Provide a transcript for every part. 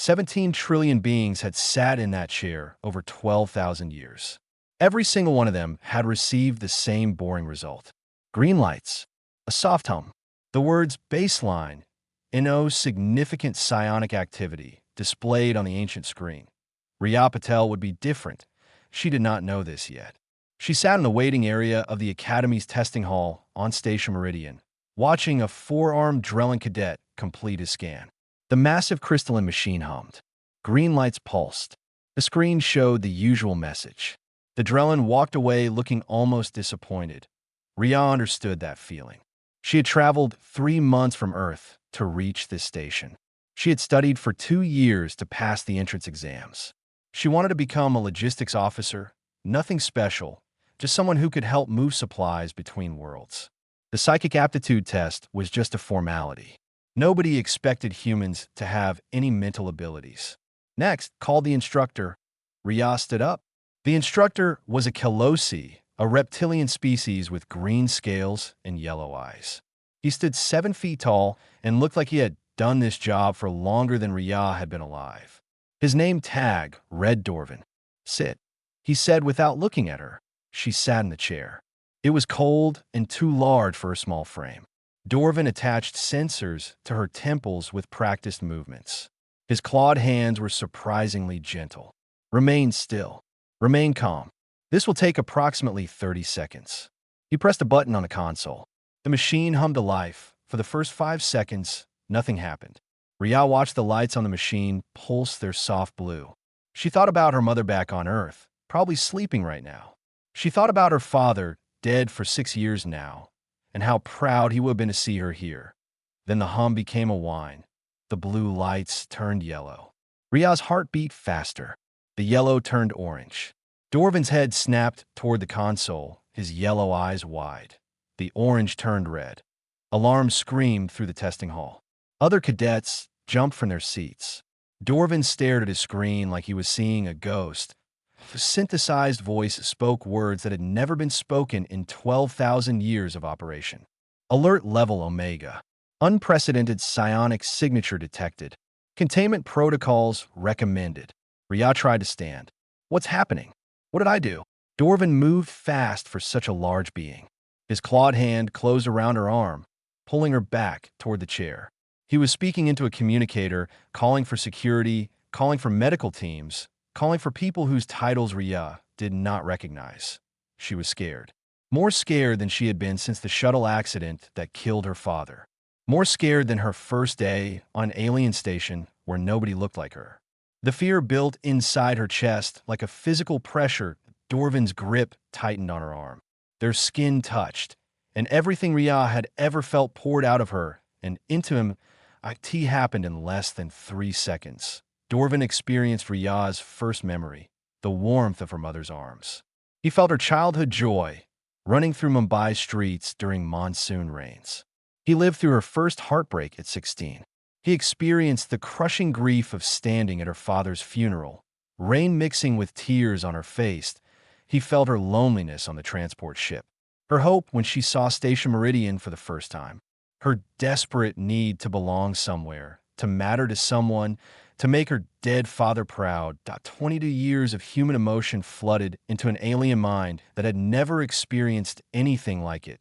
17 trillion beings had sat in that chair over 12,000 years. Every single one of them had received the same boring result. Green lights, a soft hum, the words baseline, and no significant psionic activity displayed on the ancient screen. Riya Patel would be different. She did not know this yet. She sat in the waiting area of the Academy's testing hall on Station Meridian, watching a four-armed Drellin cadet complete his scan. The massive crystalline machine hummed. Green lights pulsed. The screen showed the usual message. The Drellin walked away looking almost disappointed. Riya understood that feeling. She had traveled 3 months from Earth to reach this station. She had studied for 2 years to pass the entrance exams. She wanted to become a logistics officer, nothing special, just someone who could help move supplies between worlds. The psychic aptitude test was just a formality. Nobody expected humans to have any mental abilities. Next, called the instructor, Riya stood up. The instructor was a Kelosi, a reptilian species with green scales and yellow eyes. He stood 7 feet tall and looked like he had done this job for longer than Riya had been alive. His name tag read Dorvin. Sit, he said without looking at her. She sat in the chair. It was cold and too large for her small frame. Dorvin attached sensors to her temples with practiced movements. His clawed hands were surprisingly gentle. Remain still. Remain calm. This will take approximately 30 seconds. He pressed a button on the console. The machine hummed to life. For the first 5 seconds, nothing happened. Riya watched the lights on the machine pulse their soft blue. She thought about her mother back on Earth, probably sleeping right now. She thought about her father, dead for 6 years now, and how proud he would have been to see her here. Then the hum became a whine. The blue lights turned yellow. Riya's heart beat faster. The yellow turned orange. Dorvin's head snapped toward the console, his yellow eyes wide. The orange turned red. Alarms screamed through the testing hall. Other cadets jumped from their seats. Dorvin stared at his screen like he was seeing a ghost. The synthesized voice spoke words that had never been spoken in 12,000 years of operation. Alert level Omega. Unprecedented psionic signature detected. Containment protocols recommended. Riya tried to stand. What's happening? What did I do? Dorvin moved fast for such a large being. His clawed hand closed around her arm, pulling her back toward the chair. He was speaking into a communicator, calling for security, calling for medical teams, calling for people whose titles Riya did not recognize. She was scared. More scared than she had been since the shuttle accident that killed her father. More scared than her first day on an alien station where nobody looked like her. The fear built inside her chest like a physical pressure. Dorvin's grip tightened on her arm. Their skin touched, and everything Riya had ever felt poured out of her and into him. It happened in less than 3 seconds. Dorvin experienced Riya's first memory, the warmth of her mother's arms. He felt her childhood joy running through Mumbai's streets during monsoon rains. He lived through her first heartbreak at 16. He experienced the crushing grief of standing at her father's funeral, rain mixing with tears on her face. He felt her loneliness on the transport ship, her hope when she saw Station Meridian for the first time, her desperate need to belong somewhere, to matter to someone, to make her dead father proud. 22 years of human emotion flooded into an alien mind that had never experienced anything like it.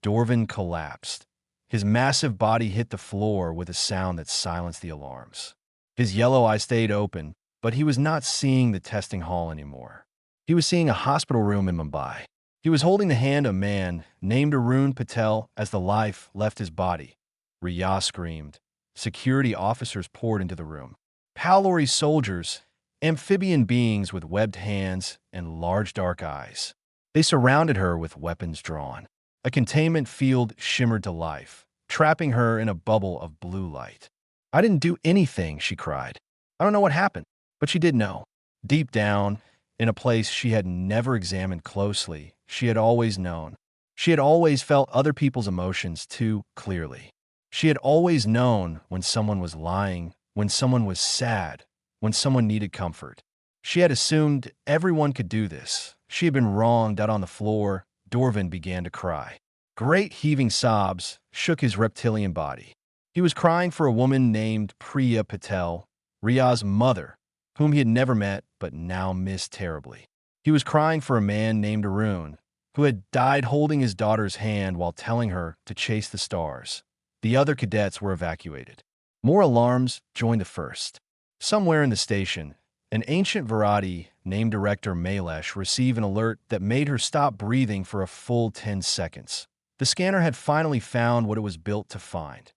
Dorvin collapsed. His massive body hit the floor with a sound that silenced the alarms. His yellow eyes stayed open, but he was not seeing the testing hall anymore. He was seeing a hospital room in Mumbai. He was holding the hand of a man named Arun Patel as the life left his body. Riya screamed. Security officers poured into the room. Palori soldiers, amphibian beings with webbed hands and large dark eyes. They surrounded her with weapons drawn. A containment field shimmered to life, trapping her in a bubble of blue light. I didn't do anything, she cried. I don't know what happened, but she did know. Deep down, in a place she had never examined closely, she had always known. She had always felt other people's emotions too clearly. She had always known when someone was lying, when someone was sad, when someone needed comfort. She had assumed everyone could do this. She had been wronged out on the floor. Dorvin began to cry. Great heaving sobs shook his reptilian body. He was crying for a woman named Priya Patel, Ria's mother, whom he had never met but now missed terribly. He was crying for a man named Arun, who had died holding his daughter's hand while telling her to chase the stars. The other cadets were evacuated. More alarms joined the first. Somewhere in the station, an ancient Virati named Director Mailesh received an alert that made her stop breathing for a full 10 seconds. The scanner had finally found what it was built to find.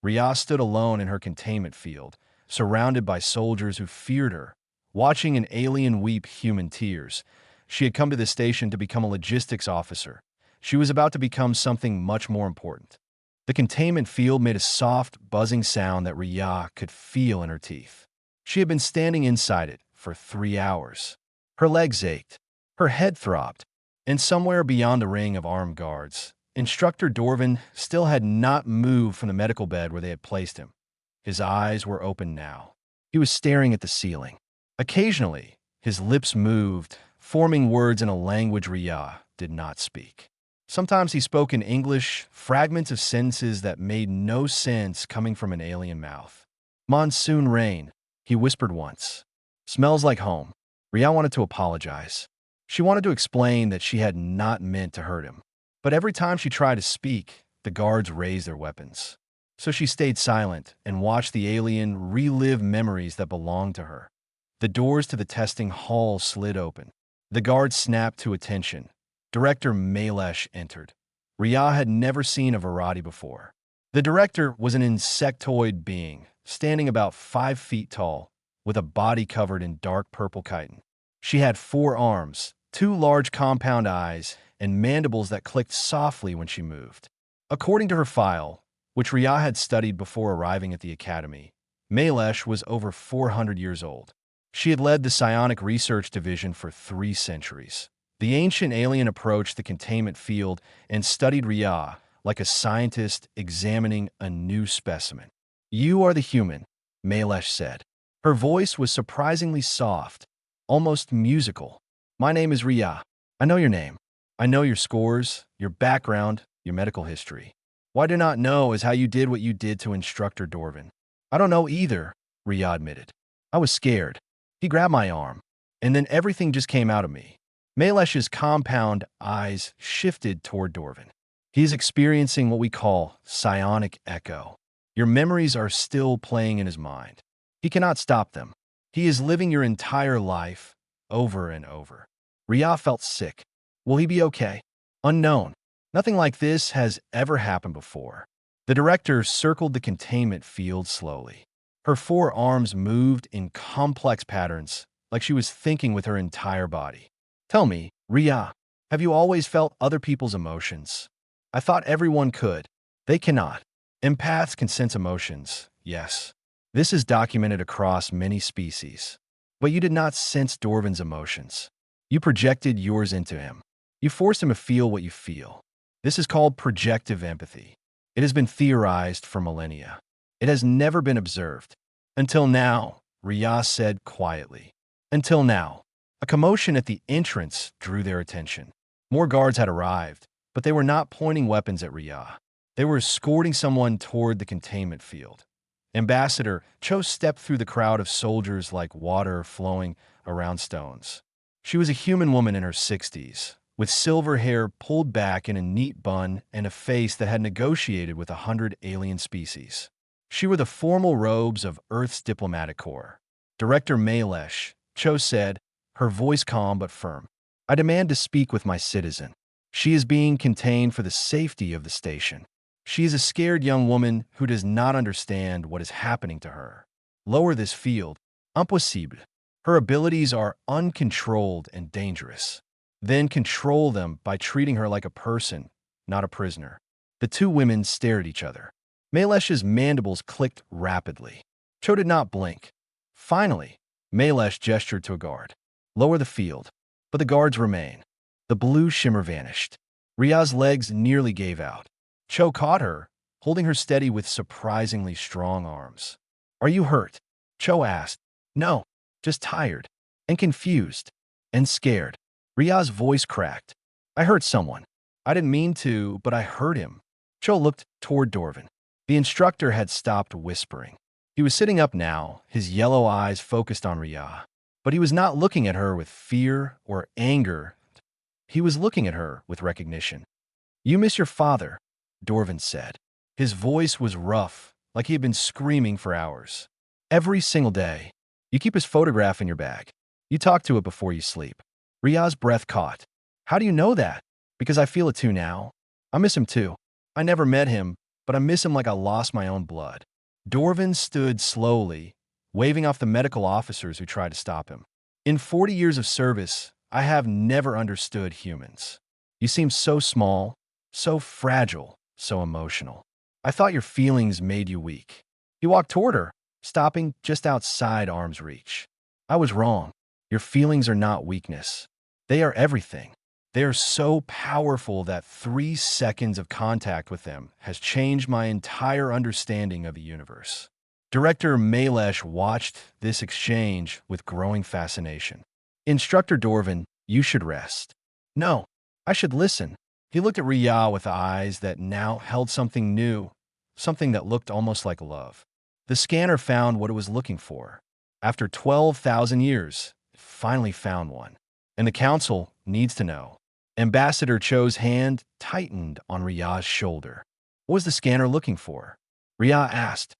Ria stood alone in her containment field, surrounded by soldiers who feared her, watching an alien weep human tears. She had come to the station to become a logistics officer. She was about to become something much more important. The containment field made a soft, buzzing sound that Ria could feel in her teeth. She had been standing inside it for 3 hours. Her legs ached, her head throbbed, and somewhere beyond the ring of armed guards, Instructor Dorvin still had not moved from the medical bed where they had placed him. His eyes were open now. He was staring at the ceiling. Occasionally, his lips moved, forming words in a language Ria did not speak. Sometimes he spoke in English, fragments of sentences that made no sense coming from an alien mouth. "Monsoon rain," he whispered once. "Smells like home." Ria wanted to apologize. She wanted to explain that she had not meant to hurt him. But every time she tried to speak, the guards raised their weapons. So she stayed silent and watched the alien relive memories that belonged to her. The doors to the testing hall slid open. The guards snapped to attention. Director Mailesh entered. Ria had never seen a Virati before. The director was an insectoid being, standing about 5 feet tall, with a body covered in dark purple chitin. She had 4 arms, 2 large compound eyes, and mandibles that clicked softly when she moved. According to her file, which Ria had studied before arriving at the academy, Mailesh was over 400 years old. She had led the psionic research division for 3 centuries. The ancient alien approached the containment field and studied Ria like a scientist examining a new specimen. "You are the human," Mailesh said. Her voice was surprisingly soft, almost musical. "My name is Ria. I know your name. I know your scores, your background, your medical history. What I do not know is how you did what you did to Instructor Dorvin." "I don't know either," Ria admitted. "I was scared. He grabbed my arm, and then everything just came out of me." Mailesh's compound eyes shifted toward Dorvin. "He is experiencing what we call psionic echo. Your memories are still playing in his mind. He cannot stop them. He is living your entire life over and over." Ria felt sick. Will he be okay? Unknown. Nothing like this has ever happened before. The director circled the containment field slowly. Her 4 arms moved in complex patterns, like she was thinking with her entire body. "Tell me, Ria, have you always felt other people's emotions?" "I thought everyone could. They cannot. Empaths can sense emotions, yes. This is documented across many species. But you did not sense Dorvin's emotions. You projected yours into him. You forced him to feel what you feel. This is called projective empathy. It has been theorized for millennia. It has never been observed. Until now," Ria said quietly. "Until now." A commotion at the entrance drew their attention. More guards had arrived, but they were not pointing weapons at Ria. They were escorting someone toward the containment field. Ambassador Cho stepped through the crowd of soldiers like water flowing around stones. She was a human woman in her 60s, with silver hair pulled back in a neat bun and a face that had negotiated with 100 alien species. She wore the formal robes of Earth's diplomatic corps. "Director Mailesh," Cho said, her voice calm but firm. "I demand to speak with my citizen. She is being contained for the safety of the station. She is a scared young woman who does not understand what is happening to her. Lower this field. Impossible. Her abilities are uncontrolled and dangerous. Then control them by treating her like a person, not a prisoner." The 2 women stared at each other. Mailesh's mandibles clicked rapidly. Cho did not blink. Finally, Mailesh gestured to a guard. "Lower the field." But the guards remained. The blue shimmer vanished. Ria's legs nearly gave out. Cho caught her, holding her steady with surprisingly strong arms. "Are you hurt?" Cho asked. "No, just tired, and confused, and scared." Ria's voice cracked. "I hurt someone. I didn't mean to, but I hurt him." Cho looked toward Dorvin. The instructor had stopped whispering. He was sitting up now, his yellow eyes focused on Rhea. But he was not looking at her with fear or anger. He was looking at her with recognition. "You miss your father," Dorvin said. His voice was rough, like he had been screaming for hours. "Every single day. You keep his photograph in your bag. You talk to it before you sleep." Rhea's breath caught. "How do you know that?" "Because I feel it too now. I miss him too. I never met him, but I miss him like I lost my own blood." Dorvin stood slowly, waving off the medical officers who tried to stop him. "In 40 years of service, I have never understood humans. You seem so small, so fragile, so emotional. I thought your feelings made you weak." He walked toward her, stopping just outside arm's reach. "I was wrong. Your feelings are not weakness. They are everything. They are so powerful that 3 seconds of contact with them has changed my entire understanding of the universe." Director Malesh watched this exchange with growing fascination. "Instructor Dorvin, you should rest." "No, I should listen." He looked at Rhea with eyes that now held something new, something that looked almost like love. The scanner found what it was looking for. After 12,000 years, it finally found one. And the council needs to know. Ambassador Cho's hand tightened on Rhea's shoulder. "What was the scanner looking for?" Rhea asked.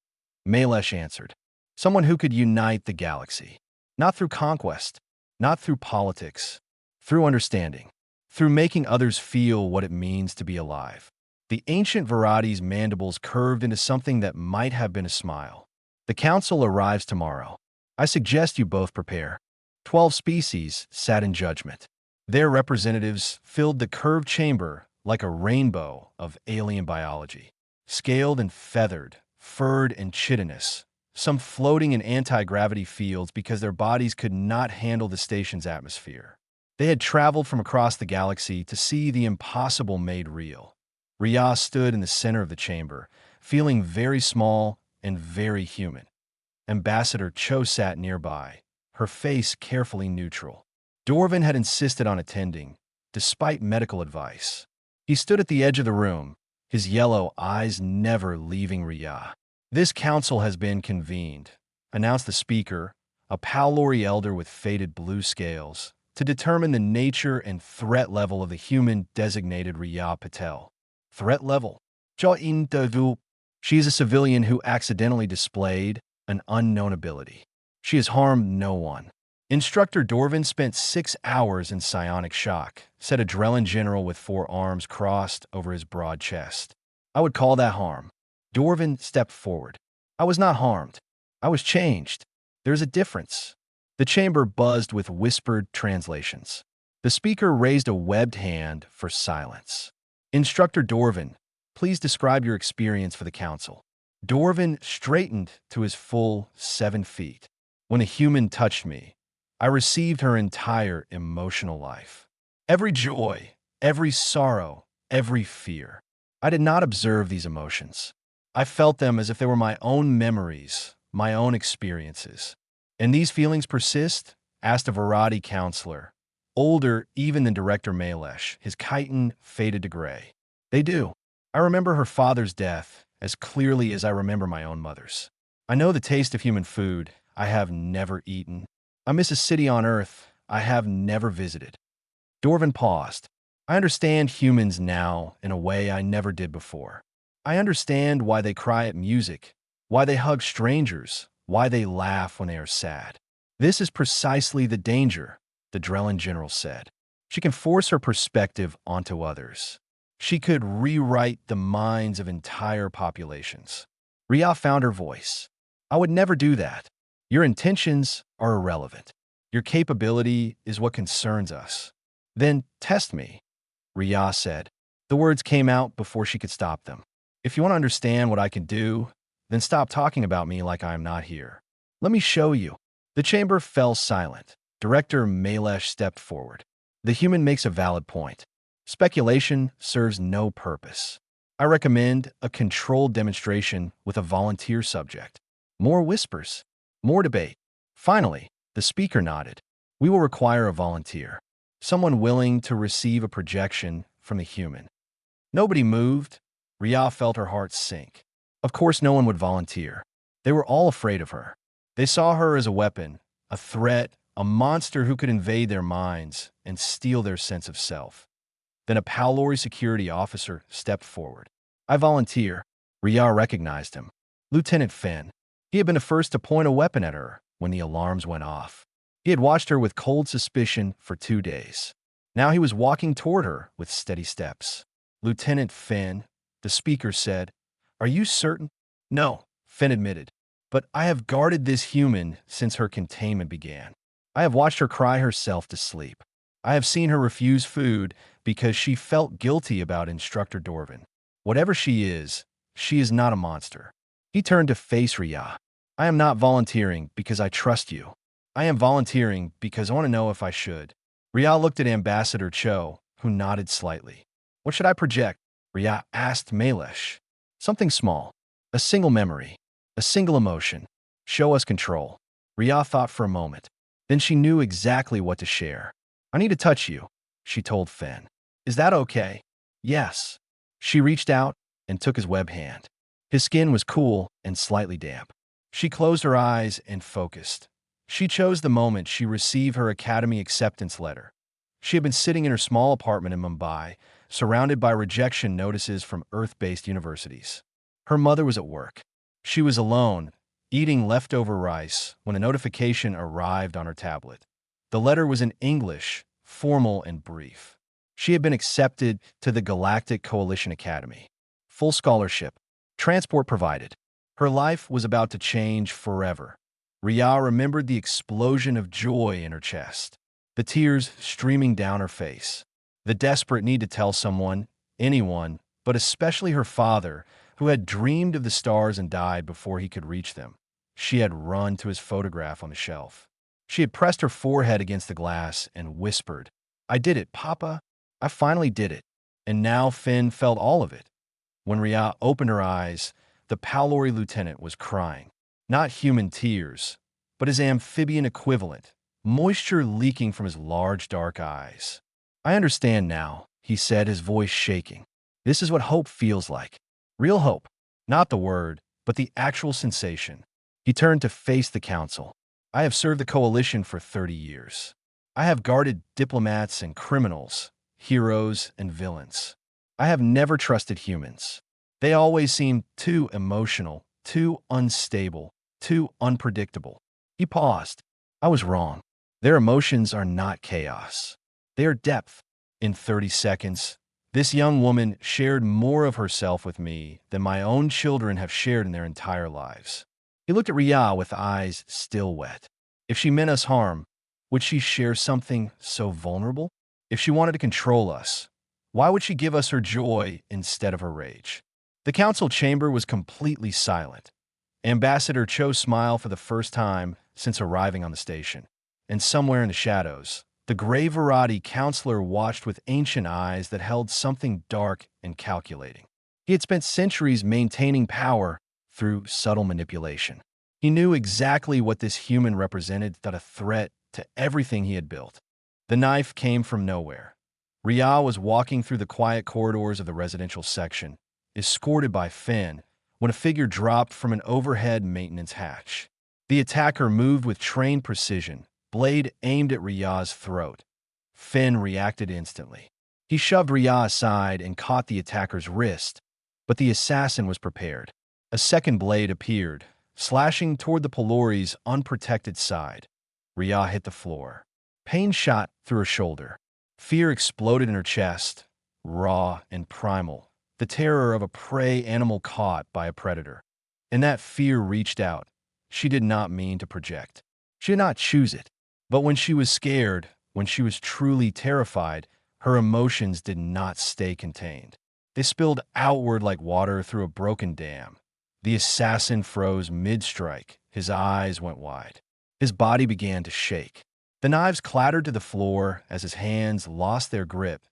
Malesh answered. "Someone who could unite the galaxy. Not through conquest, not through politics, through understanding, through making others feel what it means to be alive." The ancient Varadi's mandibles curved into something that might have been a smile. "The council arrives tomorrow. I suggest you both prepare." 12 species sat in judgment. Their representatives filled the curved chamber like a rainbow of alien biology. Scaled and feathered, furred and chitinous, some floating in anti-gravity fields because their bodies could not handle the station's atmosphere. They had traveled from across the galaxy to see the impossible made real. Rhea stood in the center of the chamber, feeling very small and very human. Ambassador Cho sat nearby, her face carefully neutral. Dorvin had insisted on attending, despite medical advice. He stood at the edge of the room, his yellow eyes never leaving Rhea. "This council has been convened," announced the speaker, a Palori elder with faded blue scales, "to determine the nature and threat level of the human designated Rhea Patel." Threat level. She is a civilian who accidentally displayed an unknown ability. She has harmed no one. Instructor Dorvin spent 6 hours in psionic shock, said a Drellin general with 4 arms crossed over his broad chest. "I would call that harm." Dorvin stepped forward. "I was not harmed. I was changed. There's a difference." The chamber buzzed with whispered translations. The speaker raised a webbed hand for silence. "Instructor Dorvin, please describe your experience for the council." Dorvin straightened to his full 7 feet. "When a human touched me, I received her entire emotional life. Every joy, every sorrow, every fear. I did not observe these emotions. I felt them as if they were my own memories, my own experiences." "And these feelings persist?" asked a Varadi counselor, older even than Director Malesh, his chitin faded to gray. "They do. I remember her father's death as clearly as I remember my own mother's. I know the taste of human food I have never eaten. I miss a city on Earth I have never visited." Dorvin paused. "I understand humans now in a way I never did before. I understand why they cry at music, why they hug strangers, why they laugh when they are sad. This is precisely the danger," the Drellin general said. "She can force her perspective onto others. She could rewrite the minds of entire populations." Rhea found her voice. "I would never do that. Your intentions are irrelevant. Your capability is what concerns us." "Then test me," Rhea said. The words came out before she could stop them. "If you want to understand what I can do, then stop talking about me like I am not here. Let me show you." The chamber fell silent. Director Malesh stepped forward. "The human makes a valid point. Speculation serves no purpose. I recommend a controlled demonstration with a volunteer subject." More whispers. More debate. Finally, the speaker nodded. "We will require a volunteer. Someone willing to receive a projection from the human." Nobody moved. Rhea felt her heart sink. Of course no one would volunteer. They were all afraid of her. They saw her as a weapon, a threat, a monster who could invade their minds and steal their sense of self. Then a Palori security officer stepped forward. "I volunteer." Rhea recognized him. Lieutenant Finn. He had been the first to point a weapon at her when the alarms went off. He had watched her with cold suspicion for 2 days. Now he was walking toward her with steady steps. "Lieutenant Finn," the speaker said, "are you certain?" "No," Finn admitted, "but I have guarded this human since her containment began. I have watched her cry herself to sleep. I have seen her refuse food because she felt guilty about Instructor Dorvin. Whatever she is not a monster." He turned to face Rhea. "I am not volunteering because I trust you. I am volunteering because I want to know if I should." Rhea looked at Ambassador Cho, who nodded slightly. "What should I project?" Rhea asked Malesh. "Something small. A single memory. A single emotion. Show us control." Rhea thought for a moment. Then she knew exactly what to share. "I need to touch you," she told Finn. "Is that okay?" "Yes." She reached out and took his web hand. His skin was cool and slightly damp. She closed her eyes and focused. She chose the moment she received her academy acceptance letter. She had been sitting in her small apartment in Mumbai, surrounded by rejection notices from Earth-based universities. Her mother was at work. She was alone, eating leftover rice, when a notification arrived on her tablet. The letter was in English, formal and brief. She had been accepted to the Galactic Coalition Academy. Full scholarship. Transport provided. Her life was about to change forever. Rhea remembered the explosion of joy in her chest, the tears streaming down her face, the desperate need to tell someone, anyone, but especially her father, who had dreamed of the stars and died before he could reach them. She had run to his photograph on the shelf. She had pressed her forehead against the glass and whispered, "I did it, Papa. I finally did it." And now Finn felt all of it. When Rhea opened her eyes, the Palori lieutenant was crying. Not human tears, but his amphibian equivalent, moisture leaking from his large dark eyes. "I understand now," he said, his voice shaking. "This is what hope feels like. Real hope. Not the word, but the actual sensation." He turned to face the council. "I have served the coalition for 30 years. I have guarded diplomats and criminals, heroes and villains. I have never trusted humans. They always seemed too emotional, too unstable, too unpredictable." He paused. "I was wrong. Their emotions are not chaos. They are depth." In 30 seconds, this young woman shared more of herself with me than my own children have shared in their entire lives. He looked at Rhea with eyes still wet. If she meant us harm, would she share something so vulnerable? If she wanted to control us, why would she give us her joy instead of her rage? The council chamber was completely silent. Ambassador Cho smiled for the first time since arriving on the station. And somewhere in the shadows, the gray Virati counselor watched with ancient eyes that held something dark and calculating. He had spent centuries maintaining power through subtle manipulation. He knew exactly what this human represented, that a threat to everything he had built. The knife came from nowhere. Rhea was walking through the quiet corridors of the residential section, escorted by Finn, when a figure dropped from an overhead maintenance hatch. The attacker moved with trained precision, blade aimed at Rhea's throat. Finn reacted instantly. He shoved Rhea aside and caught the attacker's wrist, but the assassin was prepared. A second blade appeared, slashing toward the Pelori's unprotected side. Rhea hit the floor. Pain shot through her shoulder. Fear exploded in her chest, raw and primal, the terror of a prey animal caught by a predator. And that fear reached out. She did not mean to project. She did not choose it. But when she was scared, when she was truly terrified, her emotions did not stay contained. They spilled outward like water through a broken dam. The assassin froze mid-strike. His eyes went wide. His body began to shake. The knives clattered to the floor as his hands lost their grip.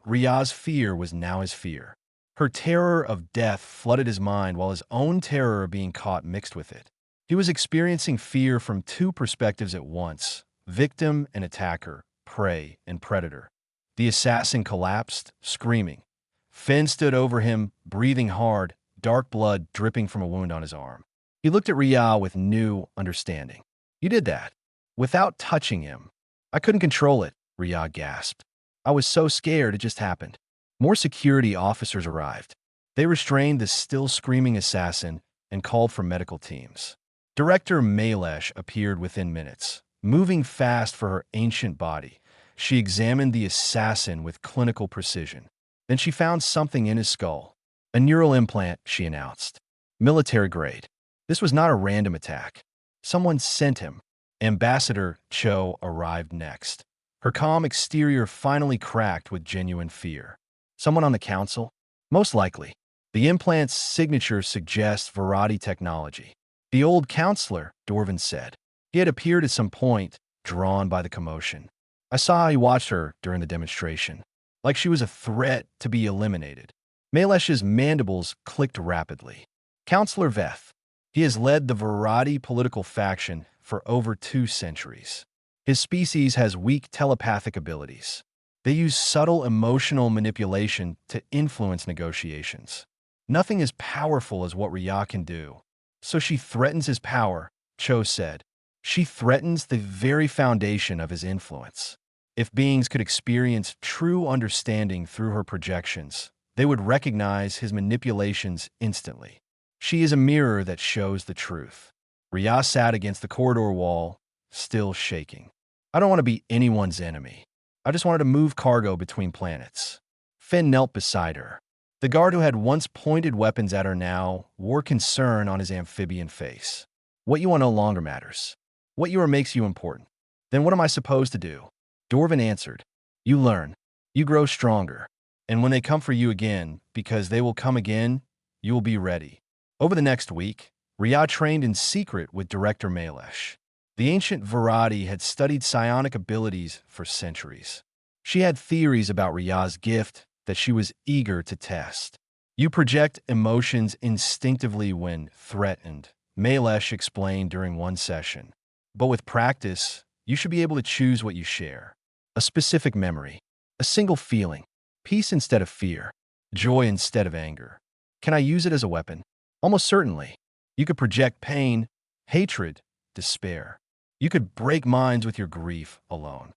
Rhea's fear was now his fear. Her terror of death flooded his mind while his own terror of being caught mixed with it. He was experiencing fear from two perspectives at once: victim and attacker, prey and predator. The assassin collapsed, screaming. Finn stood over him, breathing hard, dark blood dripping from a wound on his arm. He looked at Riyah with new understanding. You did that. Without touching him. I couldn't control it, Riyah gasped. I was so scared it just happened. More security officers arrived. They restrained the still screaming assassin and called for medical teams. Director Malesh appeared within minutes. Moving fast for her ancient body, she examined the assassin with clinical precision. Then she found something in his skull. A neural implant, she announced. Military grade. This was not a random attack. Someone sent him. Ambassador Cho arrived next. Her calm exterior finally cracked with genuine fear. Someone on the council? Most likely. The implant's signature suggests Varadi technology. The old counselor, Dorvin said. He had appeared at some point, drawn by the commotion. I saw how he watched her during the demonstration, like she was a threat to be eliminated. Malesh's mandibles clicked rapidly. Counselor Veth. He has led the Varadi political faction for over 2 centuries. His species has weak telepathic abilities. They use subtle emotional manipulation to influence negotiations. Nothing as powerful as what Riyah can do. So she threatens his power, Cho said. She threatens the very foundation of his influence. If beings could experience true understanding through her projections, they would recognize his manipulations instantly. She is a mirror that shows the truth. Riyah sat against the corridor wall, still shaking. I don't want to be anyone's enemy. I just wanted to move cargo between planets. Finn knelt beside her. The guard who had once pointed weapons at her now wore concern on his amphibian face. What you want no longer matters. What you are makes you important. Then what am I supposed to do? Dorvin answered. You learn. You grow stronger. And when they come for you again, because they will come again, you will be ready. Over the next week, Riyah trained in secret with Director Malesh. The ancient Varadi had studied psionic abilities for centuries. She had theories about Riyah's gift that she was eager to test. You project emotions instinctively when threatened, Malesh explained during one session. But with practice, you should be able to choose what you share. A specific memory, a single feeling, peace instead of fear, joy instead of anger. Can I use it as a weapon? Almost certainly. You could project pain, hatred, despair. You could break minds with your grief alone.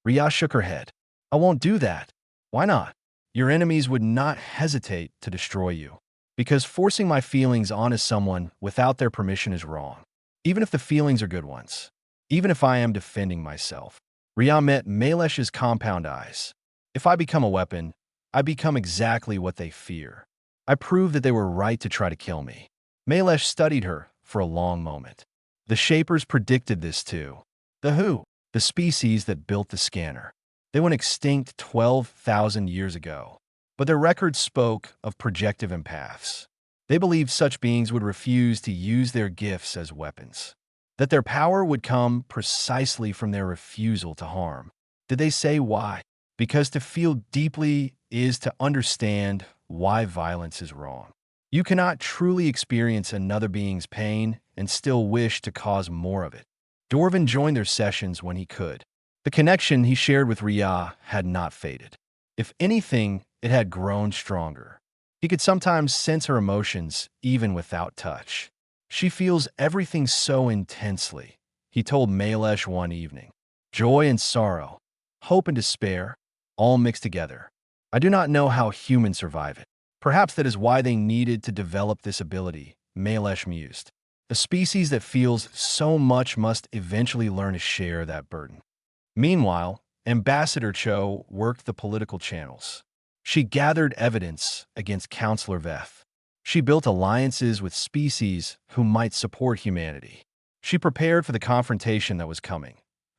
Riyah shook her head. I won't do that. Why not? Your enemies would not hesitate to destroy you. Because forcing my feelings onto someone without their permission is wrong. Even if the feelings are good ones. Even if I am defending myself. Riyah met Malesh's compound eyes. If I become a weapon, I become exactly what they fear. I prove that they were right to try to kill me. Malesh studied her for a long moment. The Shapers predicted this too. The who? The species that built the scanner. They went extinct 12,000 years ago. But their records spoke of projective empaths. They believed such beings would refuse to use their gifts as weapons. That their power would come precisely from their refusal to harm. Did they say why? Because to feel deeply is to understand why violence is wrong. You cannot truly experience another being's pain and still wish to cause more of it. Dorvin joined their sessions when he could. The connection he shared with Riyah had not faded. If anything, it had grown stronger. He could sometimes sense her emotions even without touch. She feels everything so intensely, he told Malesh one evening. Joy and sorrow, hope and despair, all mixed together. I do not know how humans survive it. Perhaps that is why they needed to develop this ability, Malesh mused. A species that feels so much must eventually learn to share that burden. Meanwhile, Ambassador Cho worked the political channels. She gathered evidence against Counselor Veth. She built alliances with species who might support humanity. She prepared for the confrontation that was coming.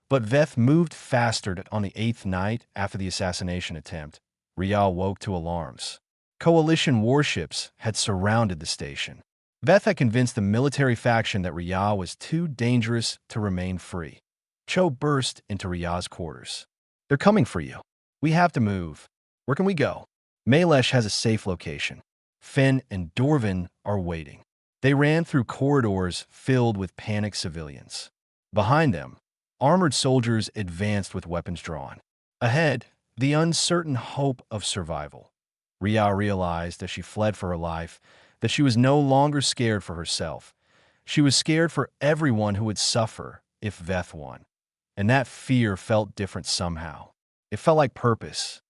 But Veth moved faster. On the 8th night after the assassination attempt. Riyah woke to alarms. Coalition warships had surrounded the station. Veth had convinced the military faction that Riyah was too dangerous to remain free. Cho burst into Riyah's quarters. They're coming for you. We have to move. Where can we go? Malesh has a safe location. Finn and Dorvin are waiting. They ran through corridors filled with panicked civilians. Behind them, armored soldiers advanced with weapons drawn. Ahead, the uncertain hope of survival. Riyah realized as she fled for her life that she was no longer scared for herself. She was scared for everyone who would suffer if Veth won. And that fear felt different somehow. It felt like purpose.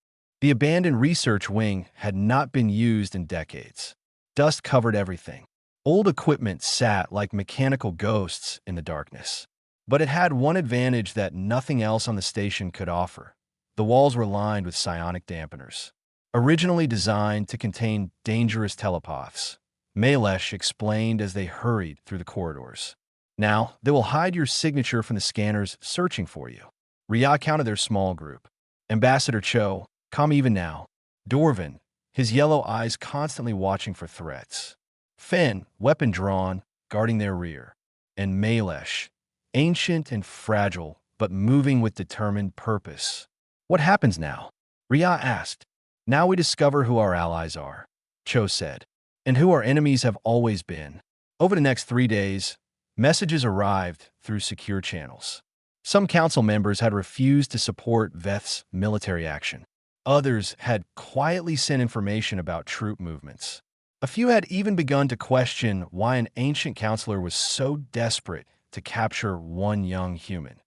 The abandoned research wing had not been used in decades. Dust covered everything. Old equipment sat like mechanical ghosts in the darkness. But it had one advantage that nothing else on the station could offer. The walls were lined with psionic dampeners. Originally designed to contain dangerous telepaths, Malesh explained as they hurried through the corridors. Now, they will hide your signature from the scanners searching for you. Ria counted their small group. Ambassador Cho, come even now. Dorvin, his yellow eyes constantly watching for threats. Finn, weapon drawn, guarding their rear. And Malesh, ancient and fragile, but moving with determined purpose. What happens now? Ria asked. Now we discover who our allies are, Cho said, and who our enemies have always been. Over the next 3 days, messages arrived through secure channels. Some council members had refused to support Veth's military action. Others had quietly sent information about troop movements. A few had even begun to question why an ancient counselor was so desperate to capture one young human.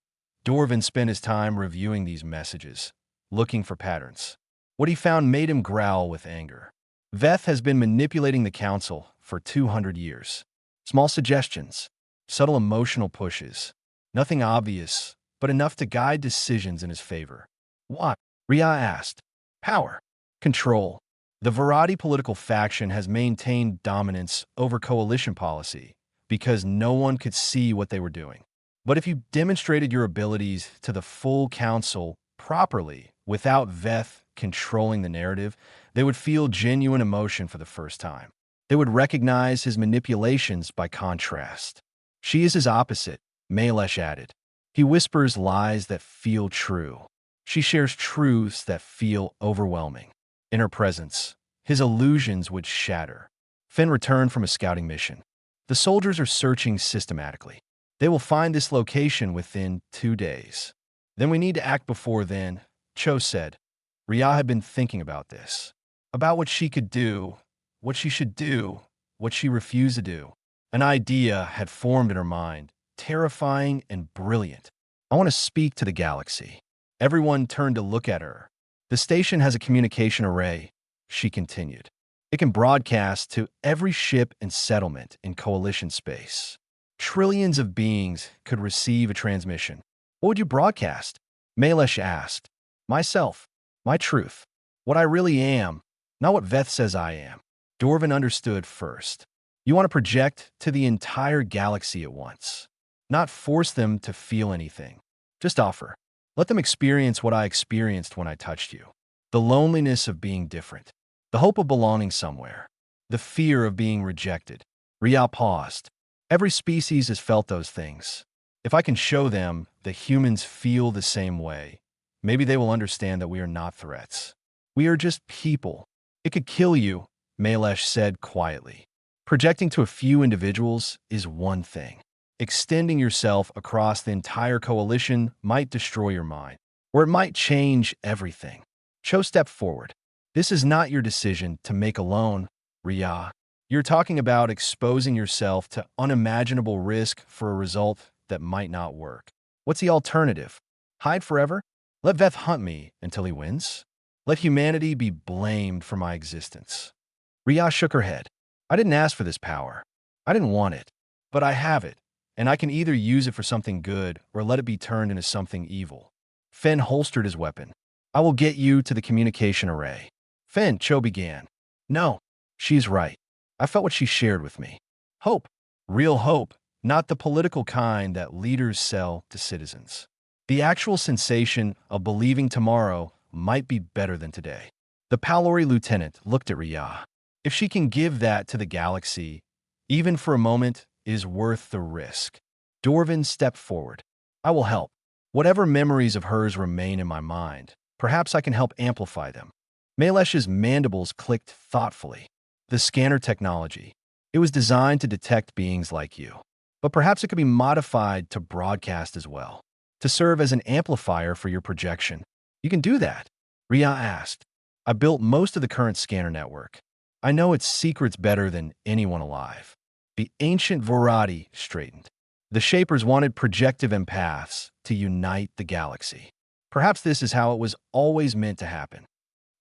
Dorvin spent his time reviewing these messages, looking for patterns. What he found made him growl with anger. Veth has been manipulating the council for 200 years. Small suggestions, subtle emotional pushes, nothing obvious, but enough to guide decisions in his favor. Why? Ria asked. Power. Control. The Varadi political faction has maintained dominance over coalition policy because no one could see what they were doing. But if you demonstrated your abilities to the full council properly without Veth controlling the narrative, they would feel genuine emotion for the first time. They would recognize his manipulations by contrast. She is his opposite, Malesh added. He whispers lies that feel true. She shares truths that feel overwhelming. In her presence, his illusions would shatter. Finn returned from a scouting mission. The soldiers are searching systematically. They will find this location within 2 days. Then we need to act before then, Cho said. Ria had been thinking about this. About what she could do, what she should do, what she refused to do. An idea had formed in her mind, terrifying and brilliant. I want to speak to the galaxy. Everyone turned to look at her. The station has a communication array, she continued. It can broadcast to every ship and settlement in coalition space. Trillions of beings could receive a transmission. What would you broadcast? Malesh asked. Myself. My truth. What I really am, not what Veth says I am. Dorvin understood first. You want to project to the entire galaxy at once. Not force them to feel anything. Just offer. Let them experience what I experienced when I touched you. The loneliness of being different. The hope of belonging somewhere. The fear of being rejected. Ria paused. Every species has felt those things. If I can show them that humans feel the same way, maybe they will understand that we are not threats. We are just people. It could kill you, Malesh said quietly. Projecting to a few individuals is one thing. Extending yourself across the entire coalition might destroy your mind, or it might change everything. Cho stepped forward. This is not your decision to make alone, Ria. You're talking about exposing yourself to unimaginable risk for a result that might not work. What's the alternative? Hide forever? Let Veth hunt me until he wins? Let humanity be blamed for my existence. Ria shook her head. I didn't ask for this power. I didn't want it. But I have it, and I can either use it for something good or let it be turned into something evil. Finn holstered his weapon. I will get you to the communication array. Finn, Cho began. No, she's right. I felt what she shared with me. Hope. Real hope, not the political kind that leaders sell to citizens. The actual sensation of believing tomorrow might be better than today. The Palori lieutenant looked at Ria. If she can give that to the galaxy, even for a moment, is worth the risk. Dorvin stepped forward. I will help. Whatever memories of hers remain in my mind, perhaps I can help amplify them. Malesh's mandibles clicked thoughtfully. The scanner technology. It was designed to detect beings like you. But perhaps it could be modified to broadcast as well, to serve as an amplifier for your projection. You can do that? Ria asked. I built most of the current scanner network. I know its secrets better than anyone alive. The ancient Vorati straightened. The Shapers wanted projective empaths to unite the galaxy. Perhaps this is how it was always meant to happen.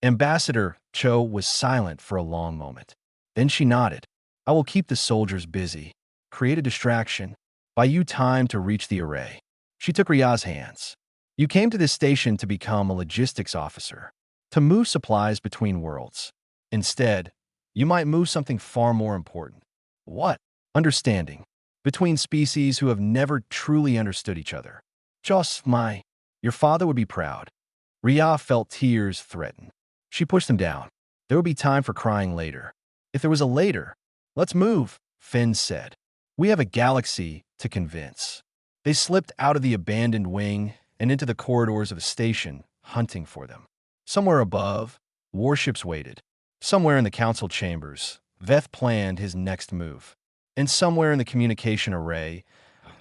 Ambassador Cho was silent for a long moment. Then she nodded. I will keep the soldiers busy. Create a distraction. Buy you time to reach the array. She took Ria's hands. You came to this station to become a logistics officer, to move supplies between worlds. Instead, you might move something far more important. What? Understanding. Between species who have never truly understood each other. Your father would be proud. Ria felt tears threaten. She pushed them down. There would be time for crying later. If there was a later, let's move, Finn said. We have a galaxy to convince. They slipped out of the abandoned wing and into the corridors of the station, hunting for them. Somewhere above, warships waited. Somewhere in the council chambers, Veth planned his next move. And somewhere in the communication array,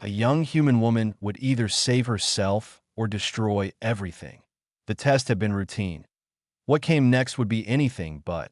a young human woman would either save herself or destroy everything. The test had been routine. What came next would be anything but.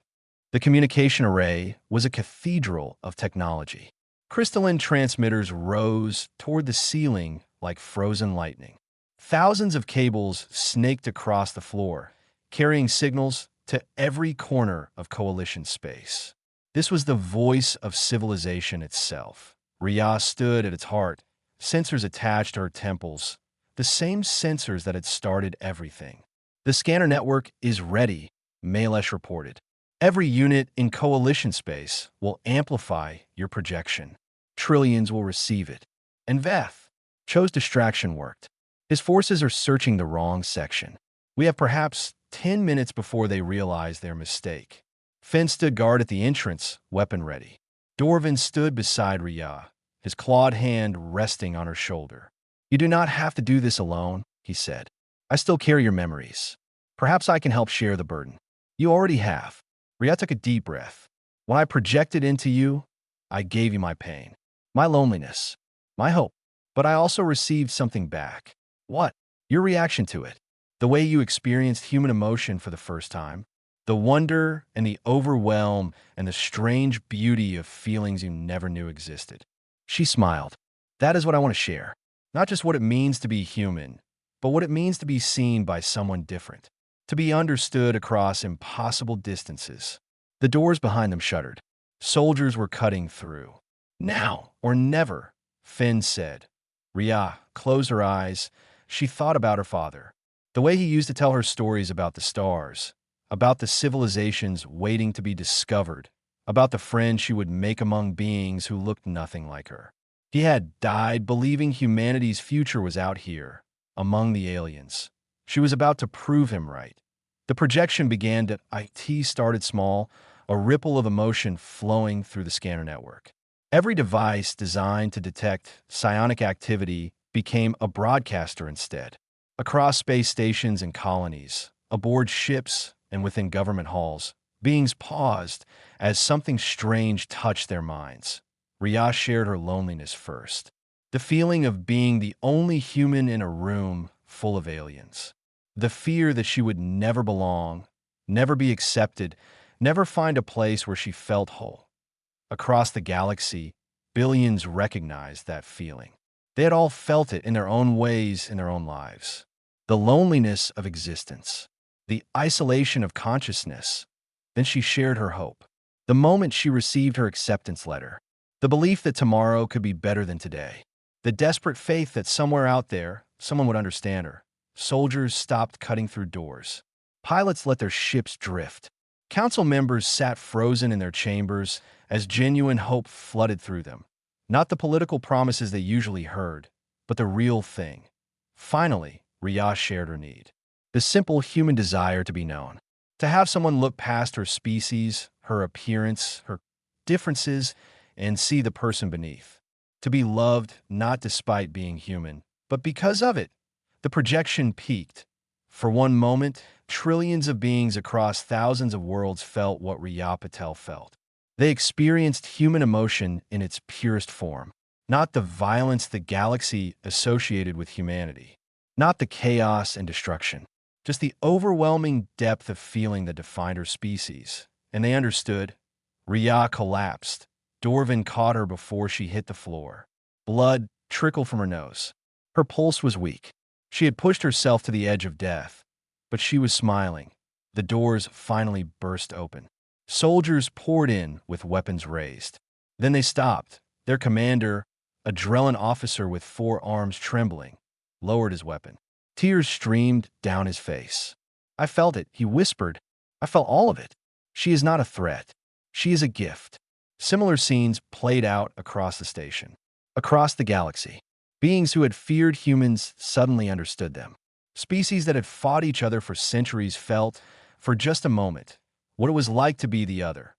The communication array was a cathedral of technology. Crystalline transmitters rose toward the ceiling like frozen lightning. Thousands of cables snaked across the floor, carrying signals to every corner of Coalition space. This was the voice of civilization itself. Ria stood at its heart, sensors attached to her temples, the same sensors that had started everything. The scanner network is ready, Malesh reported. Every unit in Coalition space will amplify your projection. Trillions will receive it. And Veth chose distraction worked. His forces are searching the wrong section. We have perhaps 10 minutes before they realize their mistake. Finn stood guard at the entrance, weapon ready. Dorvin stood beside Ria, his clawed hand resting on her shoulder. You do not have to do this alone, he said. I still carry your memories. Perhaps I can help share the burden. You already have. Ria took a deep breath. When I projected into you, I gave you my pain, my loneliness, my hope. But I also received something back. What? Your reaction to it. The way you experienced human emotion for the first time. The wonder and the overwhelm and the strange beauty of feelings you never knew existed. She smiled. That is what I want to share. Not just what it means to be human, but what it means to be seen by someone different. To be understood across impossible distances. The doors behind them shuttered. Soldiers were cutting through. Now or never, Finn said. Ria closed her eyes. She thought about her father. The way he used to tell her stories about the stars, about the civilizations waiting to be discovered, about the friends she would make among beings who looked nothing like her. He had died believing humanity's future was out here, among the aliens. She was about to prove him right. The projection began to IT started small, a ripple of emotion flowing through the scanner network. Every device designed to detect psionic activity became a broadcaster instead. Across space stations and colonies, aboard ships and within government halls, beings paused as something strange touched their minds. Ria shared her loneliness first. The feeling of being the only human in a room full of aliens. The fear that she would never belong, never be accepted, never find a place where she felt whole. Across the galaxy, billions recognized that feeling. They had all felt it in their own ways in their own lives. The loneliness of existence, the isolation of consciousness. Then she shared her hope. The moment she received her acceptance letter, the belief that tomorrow could be better than today, the desperate faith that somewhere out there, someone would understand her. Soldiers stopped cutting through doors. Pilots let their ships drift. Council members sat frozen in their chambers as genuine hope flooded through them. Not the political promises they usually heard, but the real thing. Finally, Ria shared her need. The simple human desire to be known. To have someone look past her species, her appearance, her differences, and see the person beneath. To be loved not despite being human, but because of it. The projection peaked. For one moment, trillions of beings across thousands of worlds felt what Ria Patel felt. They experienced human emotion in its purest form. Not the violence the galaxy associated with humanity. Not the chaos and destruction. Just the overwhelming depth of feeling that defined her species. And they understood. Ria collapsed. Dorvin caught her before she hit the floor. Blood trickled from her nose. Her pulse was weak. She had pushed herself to the edge of death, but she was smiling. The doors finally burst open. Soldiers poured in with weapons raised. Then they stopped. Their commander, a Drellin officer with 4 arms trembling, lowered his weapon. Tears streamed down his face. "I felt it," he whispered. "I felt all of it. She is not a threat. She is a gift." Similar scenes played out across the station. Across the galaxy, beings who had feared humans suddenly understood them. Species that had fought each other for centuries felt, for just a moment, what it was like to be the other.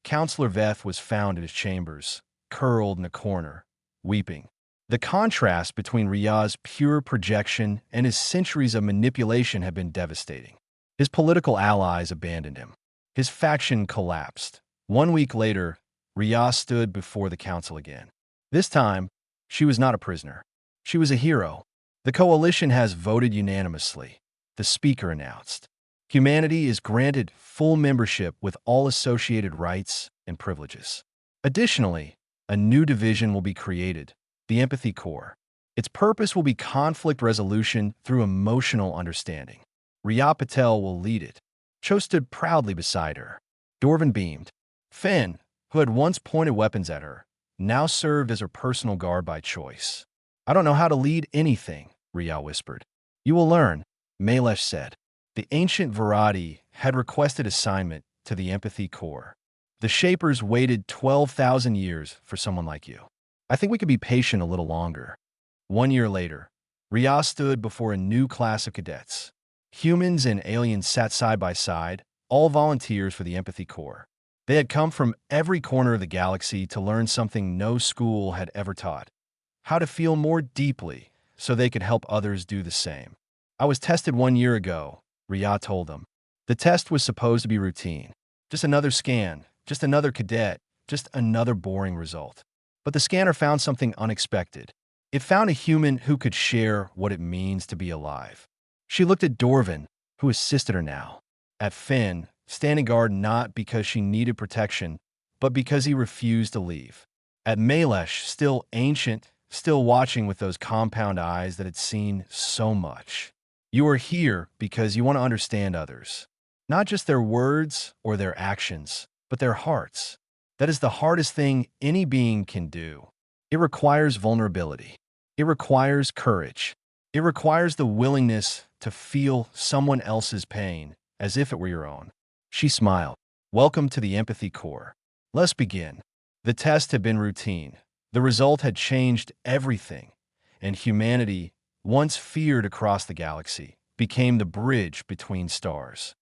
Counselor Veth was found in his chambers, curled in a corner, weeping. The contrast between Riyah's pure projection and his centuries of manipulation had been devastating. His political allies abandoned him. His faction collapsed. 1 week later, Riyah stood before the council again. This time, she was not a prisoner. She was a hero. "The coalition has voted unanimously," the speaker announced. "Humanity is granted full membership with all associated rights and privileges. Additionally, a new division will be created, the Empathy Corps. Its purpose will be conflict resolution through emotional understanding. Riyah Patel will lead it." Cho stood proudly beside her. Dorvin beamed. Finn, who had once pointed weapons at her, now served as her personal guard by choice. "I don't know how to lead anything," Riyah whispered. "You will learn," Malesh said. The ancient Virati had requested assignment to the Empathy Corps. "The Shapers waited 12,000 years for someone like you. I think we could be patient a little longer." 1 year later, Riyah stood before a new class of cadets. Humans and aliens sat side by side, all volunteers for the Empathy Corps. They had come from every corner of the galaxy to learn something no school had ever taught: how to feel more deeply so they could help others do the same. "I was tested 1 year ago," Riyah told them. The test was supposed to be routine. Just another scan, just another cadet, just another boring result. But the scanner found something unexpected. It found a human who could share what it means to be alive. She looked at Dorvin, who assisted her now. At Finn, standing guard not because she needed protection, but because he refused to leave. At Malesh, still ancient, still watching with those compound eyes that had seen so much. "You are here because you want to understand others. Not just their words or their actions, but their hearts. That is the hardest thing any being can do. It requires vulnerability. It requires courage. It requires the willingness to feel someone else's pain as if it were your own." She smiled. "Welcome to the Empathy Corps. Let's begin." The test had been routine. The result had changed everything, and humanity, once feared across the galaxy, became the bridge between stars.